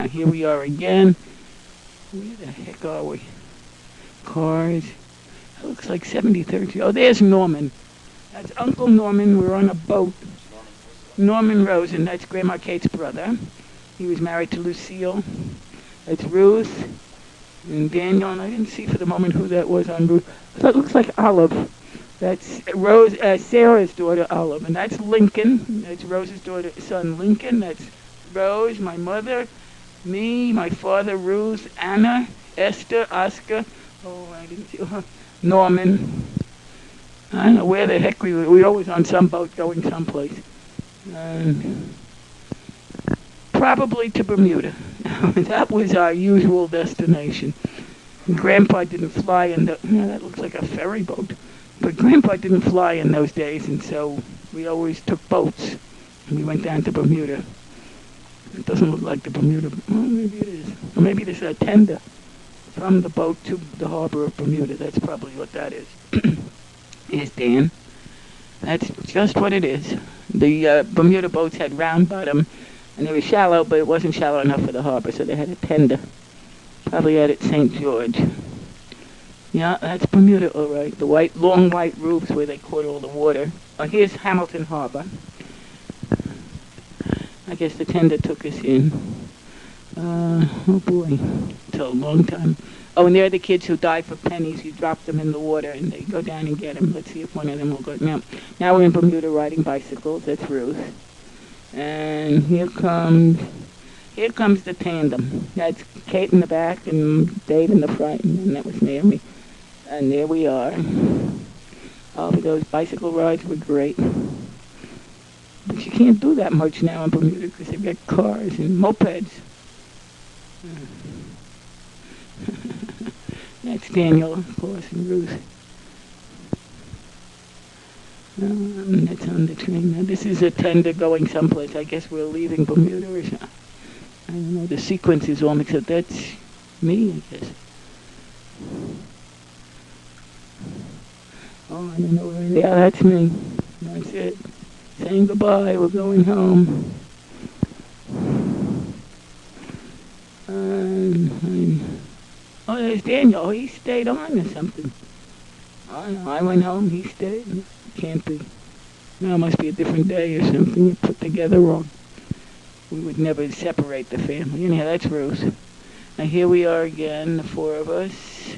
here we are again. Where the heck are we? Cars. It looks like 73rd Street. Oh, there's Norman. That's Uncle Norman. We're on a boat. Norman Rosen. That's Grandma Kate's brother. He was married to Lucille. That's Ruth and Daniel. And I didn't see for the moment who that was on Ruth. That looks like Olive. That's Rose, Sarah's daughter, Olive. And that's Lincoln. That's Rose's son, Lincoln. That's Rose, my mother, me, my father, Ruth, Anna, Esther, Oscar. Oh, I didn't see her. Norman. I don't know where the heck we were. We were always on some boat going someplace. Probably to Bermuda. That was our usual destination. Grandpa didn't fly in the... that looks like a ferry boat. But Grandpa didn't fly in those days, and so we always took boats. And we went down to Bermuda. It doesn't look like the Bermuda... Well, maybe it is. Or maybe there's a tender from the boat to the harbor of Bermuda. That's probably what that is. Here's Dan. That's just what it is. The Bermuda boats had round bottom, and they were shallow, but it wasn't shallow enough for the harbor, so they had a tender. Probably out at St. George. Yeah, that's Bermuda, all right. The long white roofs where they caught all the water. Here's Hamilton Harbor. I guess the tender took us in. Oh boy, it's a long time. Oh, and there are the kids who died for pennies. You drop them in the water and they go down and get them. Let's see if one of them will go. Now we're in Bermuda riding bicycles. That's Ruth. And here comes the tandem. That's Kate in the back and Dave in the front, and that was Naomi. And there we are. Oh, but those bicycle rides were great. But you can't do that much now in Bermuda because they've got cars and mopeds. That's Daniel, of course, and Ruth. That's on the train. Now, this is a tender going someplace. I guess we're leaving Bermuda or something. I don't know. The sequence is all mixed up. That's me, I guess. Oh, I don't know where they are. That's me. That's it. Saying goodbye. We're going home. Oh, there's Daniel. He stayed on or something. I don't know. I went home. He stayed. Can't be. No, it must be a different day or something put together wrong. We would never separate the family. Anyhow, that's Ruth. Now here we are again, the four of us.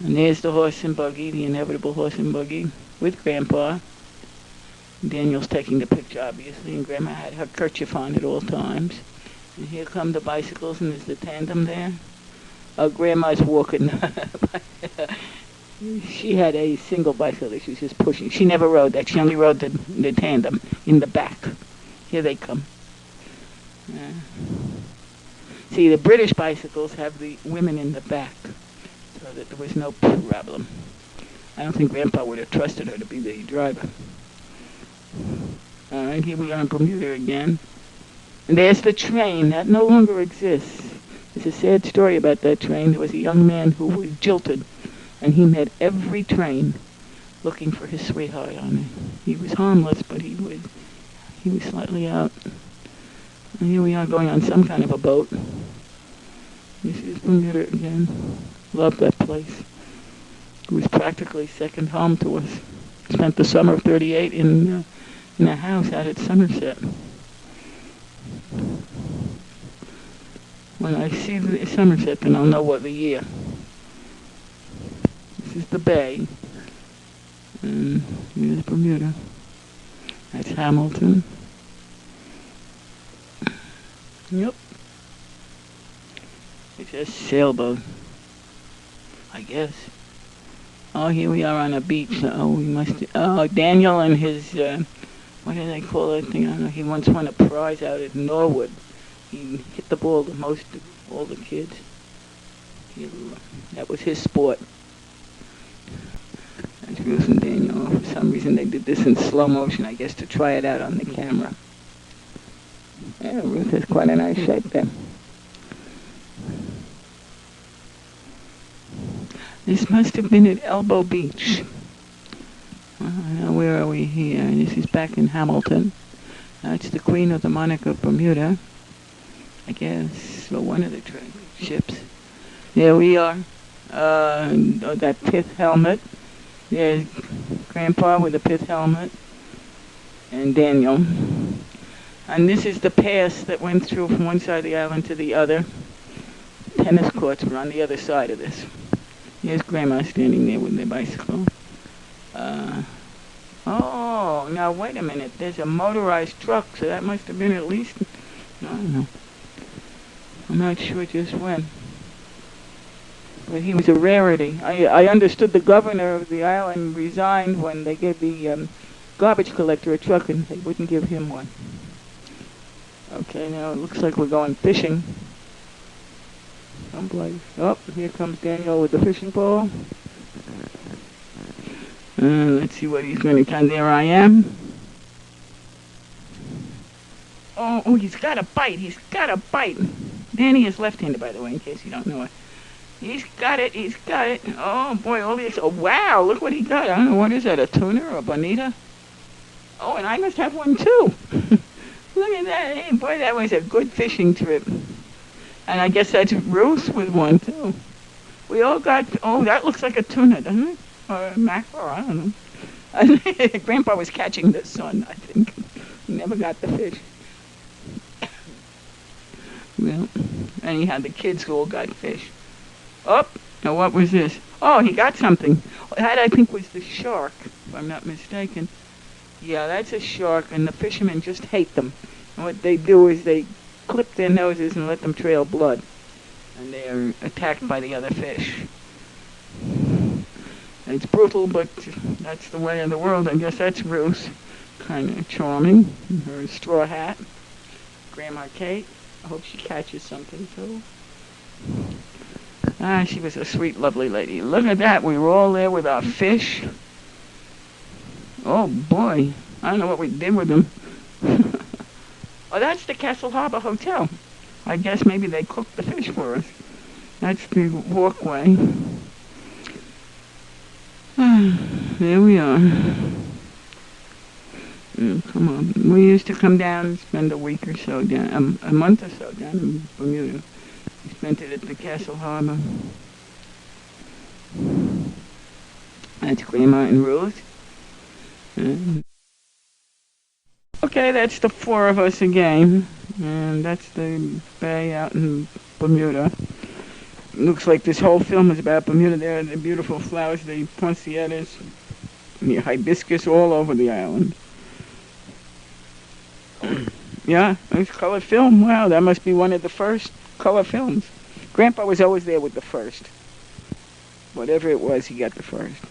And there's the horse and buggy, the inevitable horse and buggy, with Grandpa. Daniel's taking the picture, obviously, and Grandma had her kerchief on at all times. And here come the bicycles, and there's the tandem there. Oh, Grandma's walking. She had a single bicycle that she was just pushing. She never rode that. She only rode the tandem in the back. Here they come. See, the British bicycles have the women in the back, so that there was no problem. I don't think Grandpa would have trusted her to be the driver. All right, here we are in Bermuda again. And there's the train. That no longer exists. There's a sad story about that train. There was a young man who was jilted, and he met every train looking for his sweetheart on it. He was harmless, but he was slightly out. And here we are going on some kind of a boat. This is Bermuda again. Love that place. It was practically second home to us. Spent the summer of '38 in a house out at Somerset. When I see the Somerset, then I'll know what the year. This is the bay. And here's Bermuda. That's Hamilton. Yep. It's a sailboat, I guess. Oh, here we are on a beach. Oh, we must... Oh, Daniel and his... what do they call that thing? I don't know. He once won a prize out at Norwood. He hit the ball the most of all the kids. That was his sport. That's Ruth and Daniel. For some reason they did this in slow motion, I guess, to try it out on the camera. Yeah, Ruth has quite a nice shape there. This must have been at Elbow Beach. Now where are we here? This is back in Hamilton. That's the Queen of the Monarch of Bermuda. I guess, or one of the ships. There we are. That pith helmet. There's Grandpa with a pith helmet. And Daniel. And this is the pass that went through from one side of the island to the other. Tennis courts were on the other side of this. Here's Grandma standing there with their bicycle. Oh, now wait a minute. There's a motorized truck, so that must have been at least, I don't know. I'm not sure just when. But he was a rarity. I understood the governor of the island resigned when they gave the garbage collector a truck and they wouldn't give him one. Okay, now it looks like we're going fishing. Someplace. Oh, here comes Daniel with the fishing pole. Let's see what he's going to catch. There I am. Oh, he's got a bite. He's got a bite. Danny is left-handed, by the way, in case you don't know it. He's got it. He's got it. Oh, boy. Oh, wow. Look what he got. I don't know. What is that? A tuna or a bonita? Oh, and I must have one, too. Look at that. Hey, boy, that was a good fishing trip. And I guess that's Ruth with one, too. We all got... Oh, that looks like a tuna, doesn't it? Or a mackerel. I don't know. Grandpa was catching the sun, I think. He never got the fish. Well, anyhow, the kids all got fish. Oh, now what was this? Oh, he got something. That, I think, was the shark, if I'm not mistaken. Yeah, that's a shark, and the fishermen just hate them. And what they do is they clip their noses and let them trail blood. And they are attacked by the other fish. It's brutal, but that's the way of the world. I guess that's Ruth. Kind of charming. Her straw hat. Grandma Kate. I hope she catches something, too. She was a sweet, lovely lady. Look at that. We were all there with our fish. Oh, boy. I don't know what we did with them. Oh, that's the Castle Harbor Hotel. I guess maybe they cooked the fish for us. That's the walkway. There we are. Come on. We used to come down and spend a week or so down, a month or so down in Bermuda. We spent it at the Castle Harbor. That's Grandma and Ruth. Okay, that's the four of us again. And that's the bay out in Bermuda. Looks like this whole film is about Bermuda. There are the beautiful flowers, the poinsettias, and the hibiscus all over the island. Yeah, it's color film. Wow, that must be one of the first color films. Grandpa was always there with the first. Whatever it was, he got the first.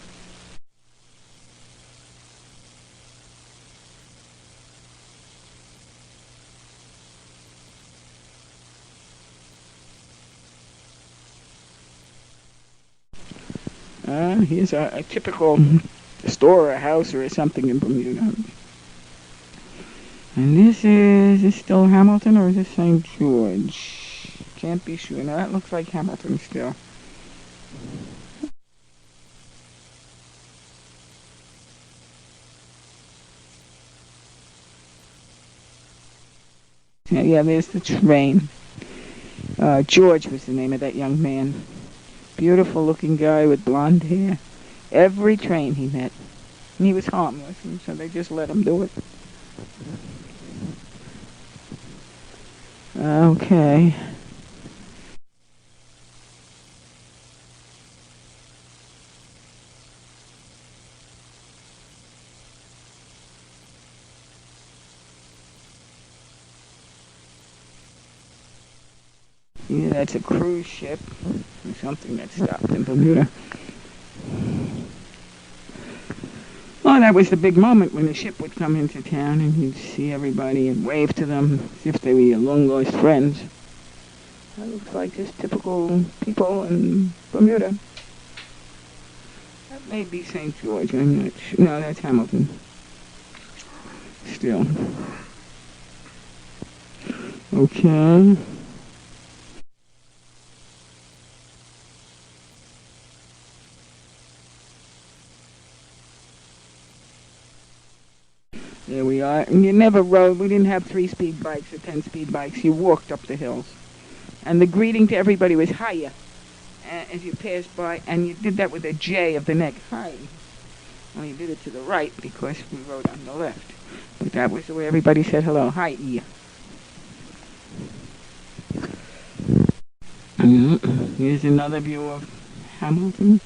Here's a typical store or a house or something in Bermuda. And this is still Hamilton or is this St. George? Can't be sure. Now that looks like Hamilton still. Yeah, there's the train. George was the name of that young man. Beautiful looking guy with blonde hair. Every train he met. And he was harmless, and so they just let him do it. Okay. Yeah, that's a cruise ship. Or something that stopped in Bermuda. Oh, that was the big moment when the ship would come into town and you'd see everybody and wave to them as if they were your long-lost friends. That looks like just typical people in Bermuda. That may be St. George, I'm not sure. No, that's Hamilton. Still. Okay. There we Yeah, and you never rode. We didn't have 3-speed bikes or 10-speed bikes. You walked up the hills. And the greeting to everybody was hiya as you passed by, and you did that with a J of the neck. Hi. Well, you did it to the right because we rode on the left. But that was the way everybody said hello. Hi, E. Here's another view of Hamilton.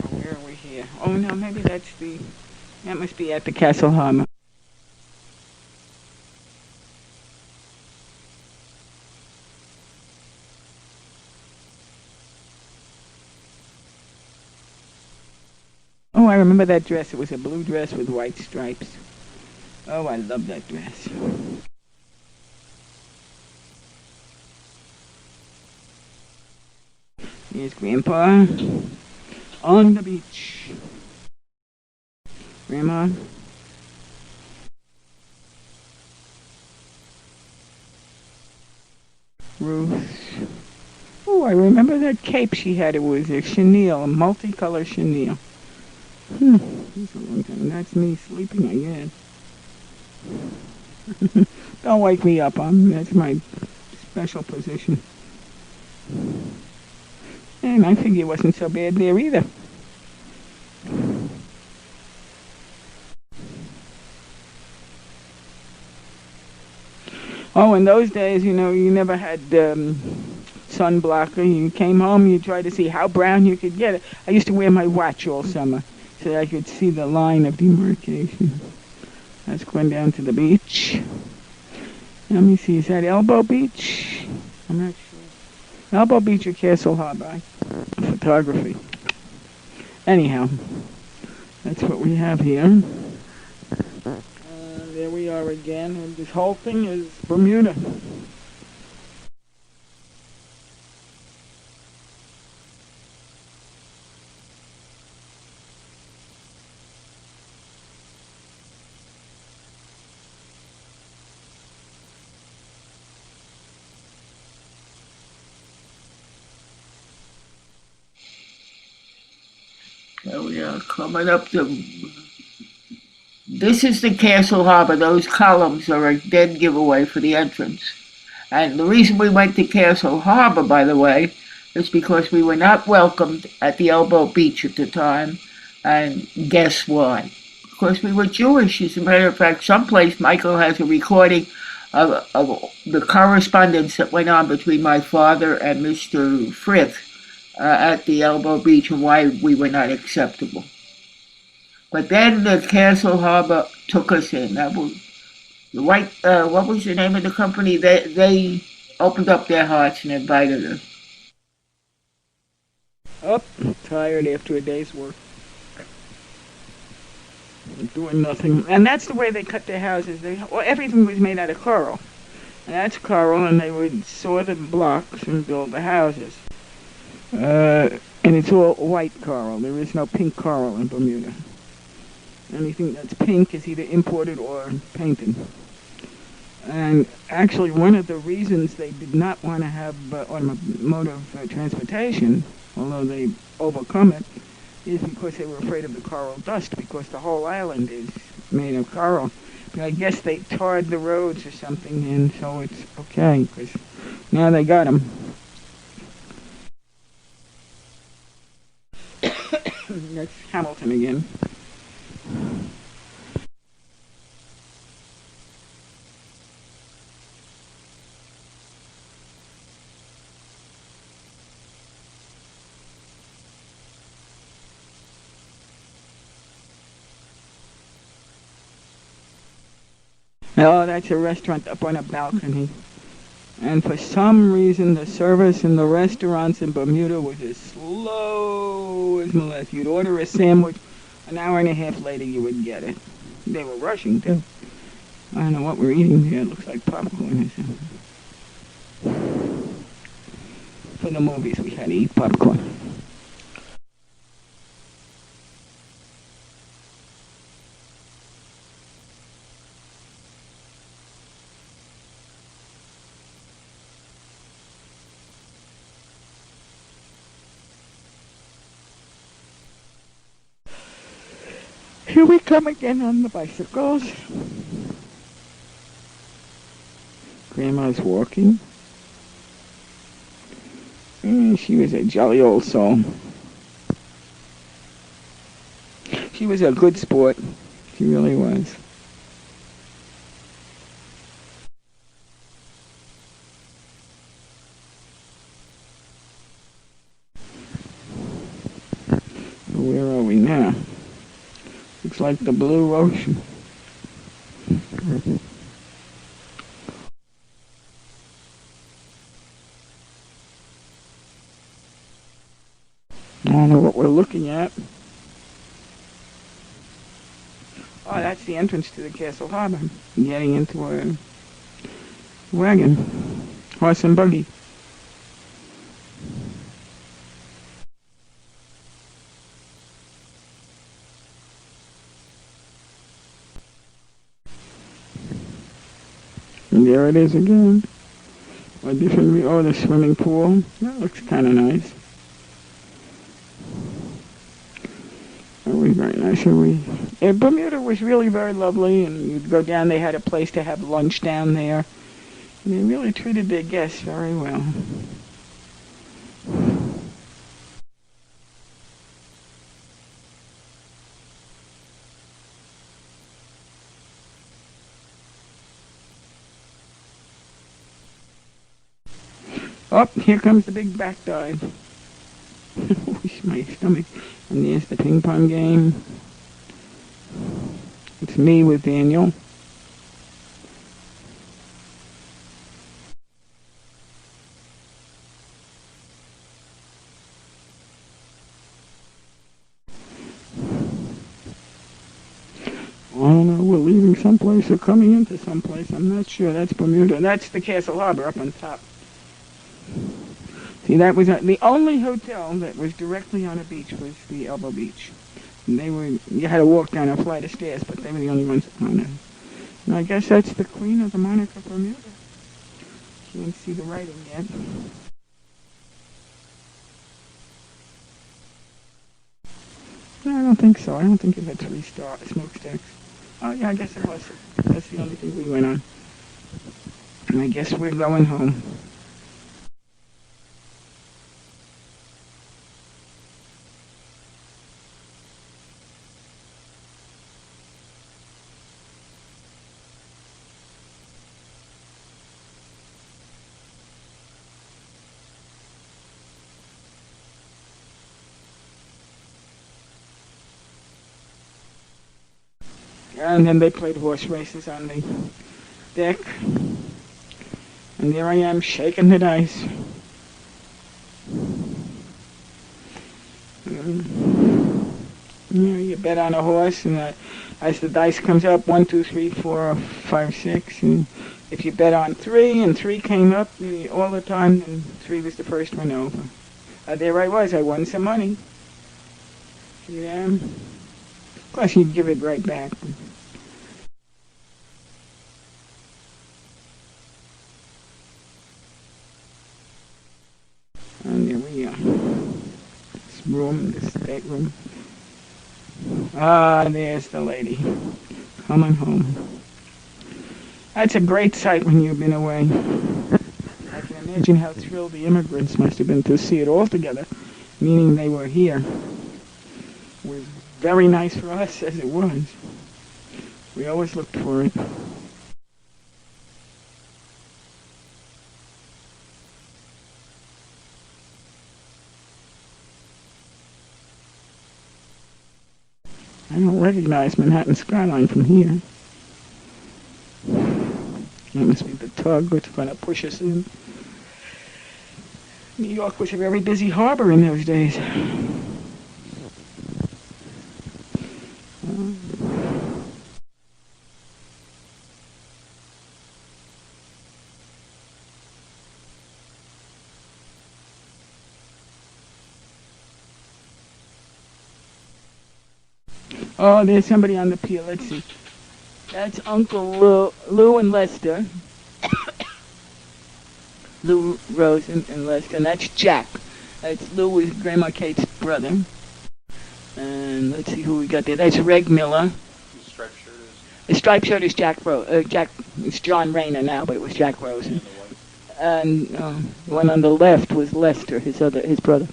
Where are we here? Oh, no, maybe that must be at the Castle Harbor. Oh, I remember that dress. It was a blue dress with white stripes. Oh, I love that dress. Here's Grandpa on the beach. Grandma. Ruth. Oh, I remember that cape she had. It was a chenille, a multicolor chenille. That's a long time. That's me sleeping again. Don't wake me up. That's my special position. And I figure it wasn't so bad there either. Oh, in those days, you never had sunblocker. You came home, you tried to see how brown you could get it. I used to wear my watch all summer so that I could see the line of demarcation. That's going down to the beach. Let me see, is that Elbow Beach? I'm not sure. Elbow Beach or Castle Harbor? Photography. Anyhow, that's what we have here. There we are again, and this whole thing is Bermuda. There we are, coming up to... This is the Castle Harbor. Those columns are a dead giveaway for the entrance. And the reason we went to Castle Harbor, by the way, is because we were not welcomed at the Elbow Beach at the time. And guess why? Because we were Jewish. As a matter of fact, someplace Michael has a recording of the correspondence that went on between my father and Mr. Frith at the Elbow Beach and why we were not acceptable. But then the Castle Harbor took us in. That was the white. What was the name of the company? They opened up their hearts and invited us. Up, tired after a day's work, doing nothing. And that's the way they cut their houses. Everything was made out of coral, and that's coral, and they would saw the blocks and build the houses. And it's all white coral. There is no pink coral in Bermuda. Anything that's pink is either imported or painted. And actually, one of the reasons they did not want to have automotive transportation, although they overcome it, is because they were afraid of the coral dust, because the whole island is made of coral. But I guess they tarred the roads or something, and so it's okay, because now they got them. That's Hamilton again. Oh, that's a restaurant up on a balcony. And for some reason, the service in the restaurants in Bermuda was as slow as molasses. You'd order a sandwich, an hour and a half later you would get it. They were rushing, too. I don't know what we're eating here. It looks like popcorn or something. For the movies, we had to eat popcorn. Here we come again on the bicycles. Grandma's walking. She was a jolly old soul. She was a good sport. She really was. Where are we now? Looks like the blue ocean. I don't know what we're looking at. Oh, that's the entrance to the Castle Harbor. Getting into a wagon. Horse and buggy. And there it is again. A different view. Oh, the swimming pool. That looks kind of nice. That was very nice. Bermuda was really very lovely, and you'd go down. They had a place to have lunch down there. And they really treated their guests very well. Oh, here comes the big back dive. Wish my stomach. And there's the ping pong game. It's me with Daniel. I don't know, we're leaving someplace or coming into someplace. I'm not sure. That's Bermuda. That's the Castle Harbor up on top. See, that was the only hotel that was directly on a beach was the Elbow Beach. And you had to walk down a flight of stairs, but they were the only ones on it. And I guess that's the Queen of the Monarch of Bermuda. You didn't see the writing yet. No, I don't think so. I don't think it had 3-star smokestacks. Oh, yeah, I guess it was. That's the only thing we went on. And I guess we're going home. And then they played horse races on the deck. And there I am, shaking the dice. You bet on a horse, and as the dice comes up, 1, 2, 3, 4, 5, 6, and if you bet on 3, and 3 came up all the time, then 3 was the first one over. There I was, I won some money. Yeah. Of course, you'd give it right back. And there we are. This room, this stateroom. Ah, there's the lady. Coming home. That's a great sight when you've been away. I can imagine how thrilled the immigrants must have been to see it all together, meaning they were here. It was very nice for us as it was. We always looked for it. I don't recognize Manhattan skyline from here. That must be the tug that's going to push us in. New York was a very busy harbor in those days. Oh, there's somebody on the pier. Let's see. That's Uncle Lou and Lester. Lou, Rose, and Lester. And that's Jack. That's Lou is Grandma Kate's brother. And let's see who we got there. That's Reg Miller. Striped shirt The striped shirt is it's John Rayner now, but it was Jack Rosen. And the one on the left was Lester, his brother.